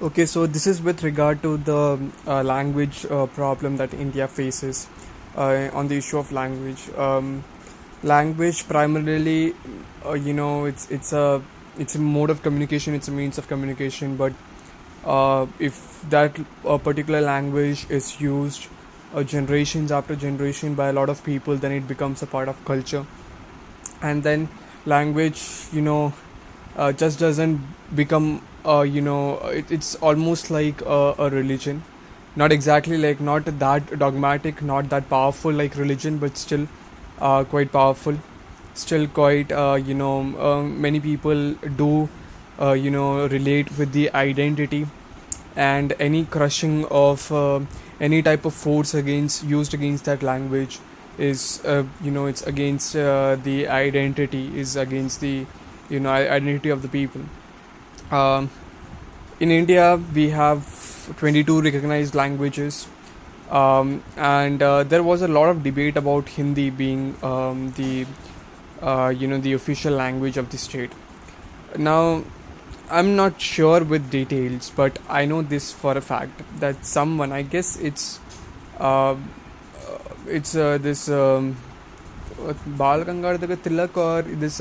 Okay, so this is with regard to the language problem that India faces on the issue of language. Language primarily, it's a mode of communication, it's a means of communication. But if that particular language is used generations after generation by a lot of people, then it becomes a part of culture. And then language, just doesn't become it's almost like a religion, not exactly like, not that dogmatic, not that powerful like religion, but still quite powerful, still quite many people do relate with the identity. And any crushing of any type of force against used against that language is it's against the identity, is against the identity of the people. um, in India we have 22 recognized languages, and there was a lot of debate about Hindi being the official language of the state. Now, I'm not sure with details, but I know this for a fact that someone, I guess uh, it's this Bal Gangadhar Tilak, or this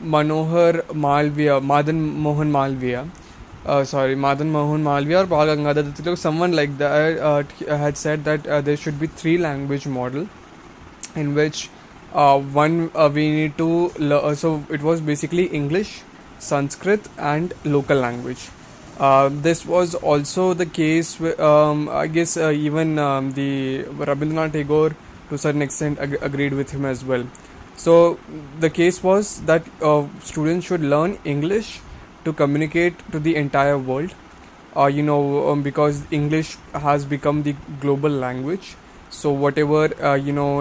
Manohar Malviya, Madan Mohan Malviya or Bal Gangadhar Tilak, someone like that had said that there should be three language model, in which one we need to so it was basically English, Sanskrit, and local language. This was also the case with, I guess even the Rabindranath Tagore to a certain extent agreed with him as well. So the case was that students should learn English to communicate to the entire world. Because English has become the global language. So whatever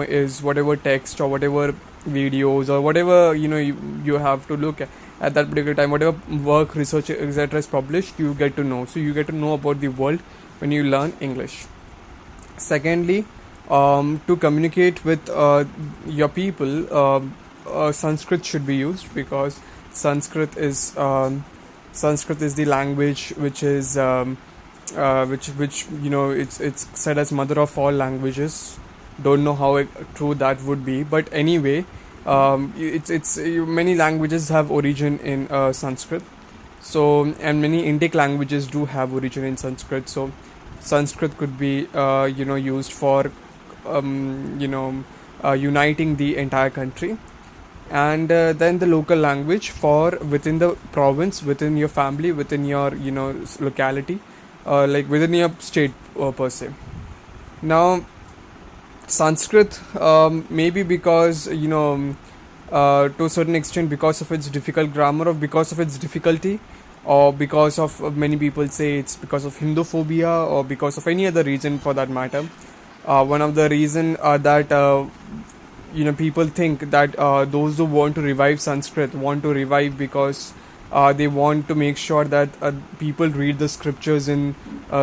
is whatever text or whatever videos or whatever you have to look at that particular time, whatever work, research, etc. is published, you get to know. So you get to know about the world when you learn English. Secondly, to communicate with your people, Sanskrit should be used, because Sanskrit is Sanskrit is the language which is which it's said as mother of all languages. Don't know how true that would be, but anyway, it's many languages have origin in Sanskrit. So, and many Indic languages do have origin in Sanskrit. So Sanskrit could be used for uniting the entire country. And then the local language for within the province, within your family, within your locality, like within your state per se. Now, Sanskrit, maybe because to a certain extent, because of its difficult grammar, or because of its difficulty, or because of many people say it's because of Hindophobia, or because of any other reason for that matter. One of the reason that people think that those who want to revive Sanskrit want to revive because they want to make sure that people read the scriptures in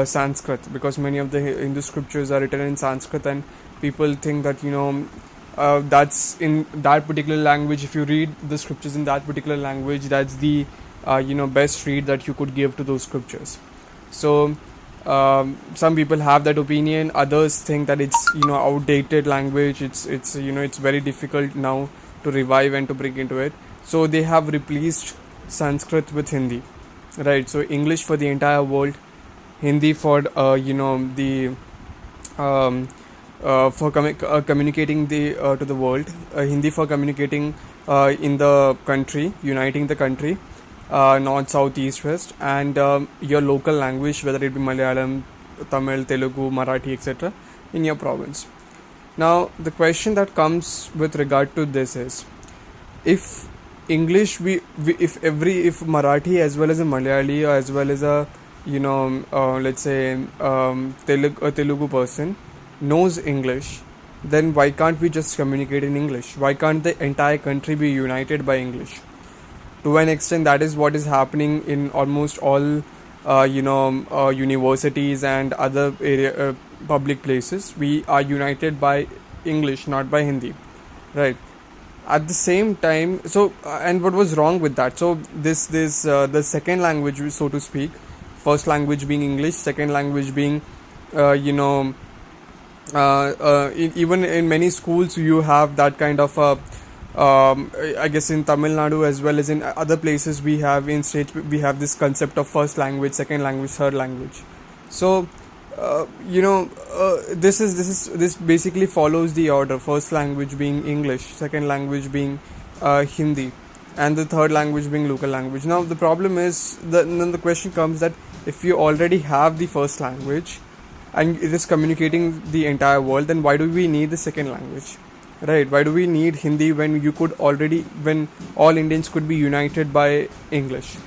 Sanskrit, because many of the Hindu scriptures are written in Sanskrit, and people think that that's in that particular language. If you read the scriptures in that particular language, that's the best read that you could give to those scriptures. So some people have that opinion. Others think that it's outdated language. It's very difficult now to revive and to bring into it. So they have replaced Sanskrit with Hindi, right? So English for the entire world, Hindi for the communicating the to the world, Hindi for communicating in the country, uniting the country, north, south, east, west, and your local language, whether it be Malayalam, Tamil, Telugu, Marathi, etc., in your province. Now, the question that comes with regard to this is, if English, if Marathi as well as a Malayali, or as well as a let's say a Telugu person knows English, then why can't we just communicate in English? Why can't the entire country be united by English? To an extent, that is what is happening in almost all universities and other public places. We are united by English, not by Hindi, right? At the same time, so and what was wrong with that? So this the second language, so to speak, first language being English, second language being you know even in many schools you have that kind of I guess in Tamil Nadu as well as in other places, we have in states, we have this concept of first language, second language, third language. So this basically follows the order: first language being English, second language being Hindi, and the third language being local language. Now the problem is, then the question comes that if you already have the first language and it is communicating the entire world, then why do we need the second language, right? Why do we need Hindi when you could already, when all Indians could be united by English?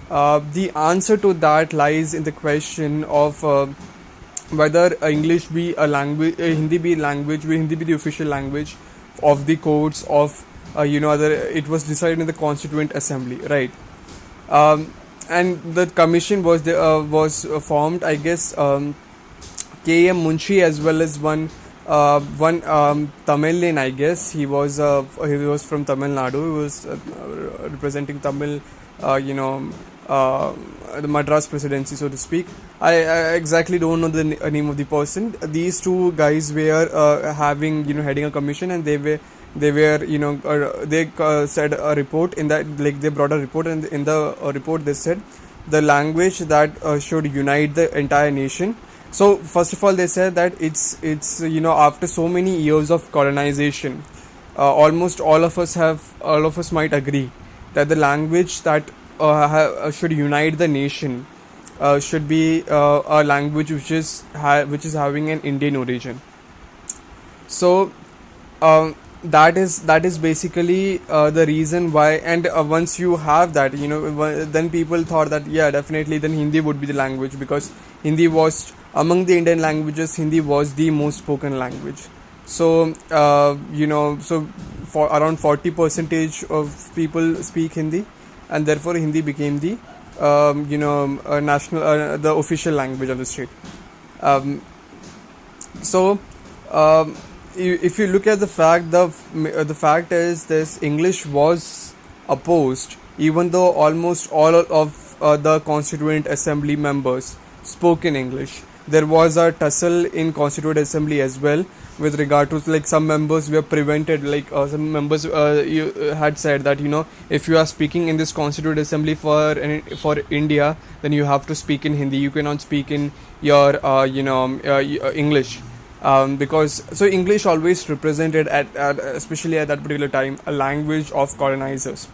The answer to that lies in the question of whether English be a language, Hindi be language, will Hindi be the official language of the courts of other. It was decided in the Constituent Assembly, right? And the commission was formed, I guess. K.M. Munshi, as well as one Tamilian, I guess. He was from Tamil Nadu. He was representing Tamil, you know, the Madras presidency, so to speak. I exactly don't know the name of the person. These two guys were having, heading a commission, and they said a report in that, like they brought a report, and in the report they said the language that should unite the entire nation. So first of all, they said that it's after so many years of colonization, almost all of us might agree that the language that should unite the nation should be a language which is having an Indian origin. So that is basically the reason why. And once you have that, then people thought that, yeah, definitely then Hindi would be the language, because Hindi was among the Indian languages, Hindi was the most spoken language. So so for around 40 percentage of people speak Hindi, and therefore Hindi became the national, the official language of the state. um, so if you look at the fact, the fact is this: English was opposed, even though almost all of the Constituent Assembly members spoke in English. There was a tussle in Constituent Assembly as well, with regard to, like, some members were prevented, like some members had said that, if you are speaking in this Constituent Assembly for India, then you have to speak in Hindi. You cannot speak in your English, because so English always represented especially at that particular time, a language of colonizers,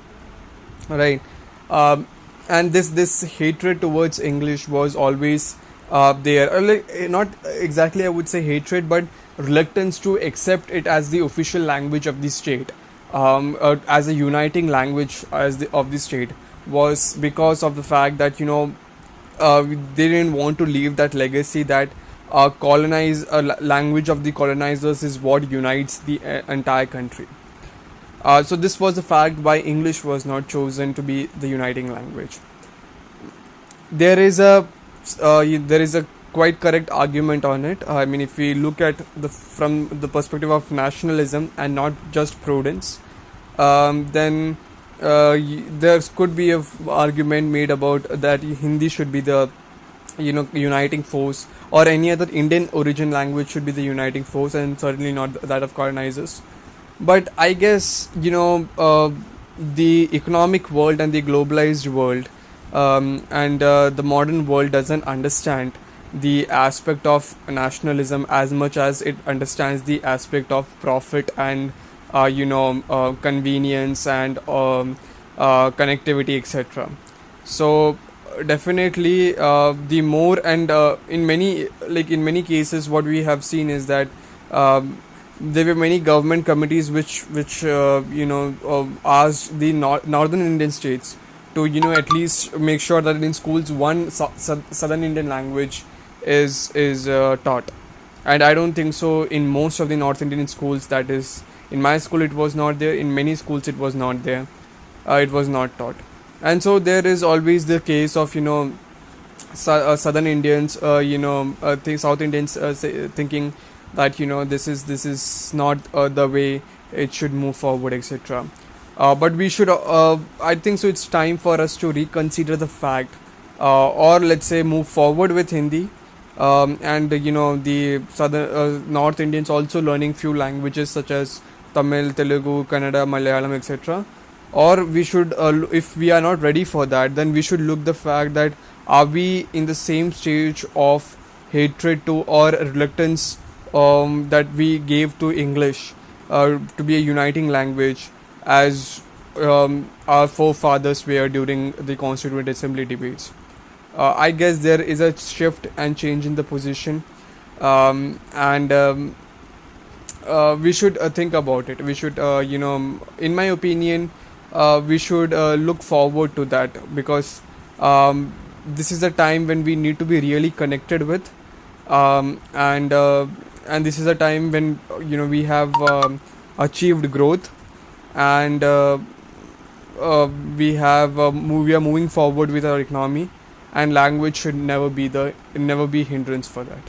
right? And this hatred towards English was always there. Not exactly, I would say, hatred, but reluctance to accept it as the official language of the state, as a uniting language of the state, was because of the fact that they didn't want to leave that legacy that language of the colonizers is what unites the entire country. So this was the fact why English was not chosen to be the uniting language. There is a quite correct argument on it. I mean, if we look at from the perspective of nationalism and not just prudence, then there could be a argument made about that Hindi should be the uniting force, or any other Indian origin language should be the uniting force, and certainly not that of colonizers. But I guess the economic world and the globalized world, and the modern world doesn't understand the aspect of nationalism as much as it understands the aspect of profit and convenience and connectivity, etc. So definitely, the more, and in many cases what we have seen is that there were many government committees which asked the northern Indian states to at least make sure that in schools one southern Indian language is taught. And I don't think so in most of the North Indian schools. That is, in my school it was not there, in many schools it was not there, it was not taught. And so there is always the case of southern Indians, South Indians thinking that this is not the way it should move forward, etc. But we should, I think so, it's time for us to reconsider the fact, or let's say move forward with Hindi. And the southern North Indians also learning few languages such as Tamil, Telugu, Kannada, Malayalam, etc. Or we should, if we are not ready for that, then we should look the fact that are we in the same stage of hatred to or reluctance that we gave to English to be a uniting language as our forefathers were during the Constituent Assembly debates. I guess there is a shift and change in the position, and we should think about it. We should, in my opinion, we should look forward to that, because this is a time when we need to be really connected with, and this is a time when we have achieved growth, and we are moving forward with our economy, and language should never be hindrance for that.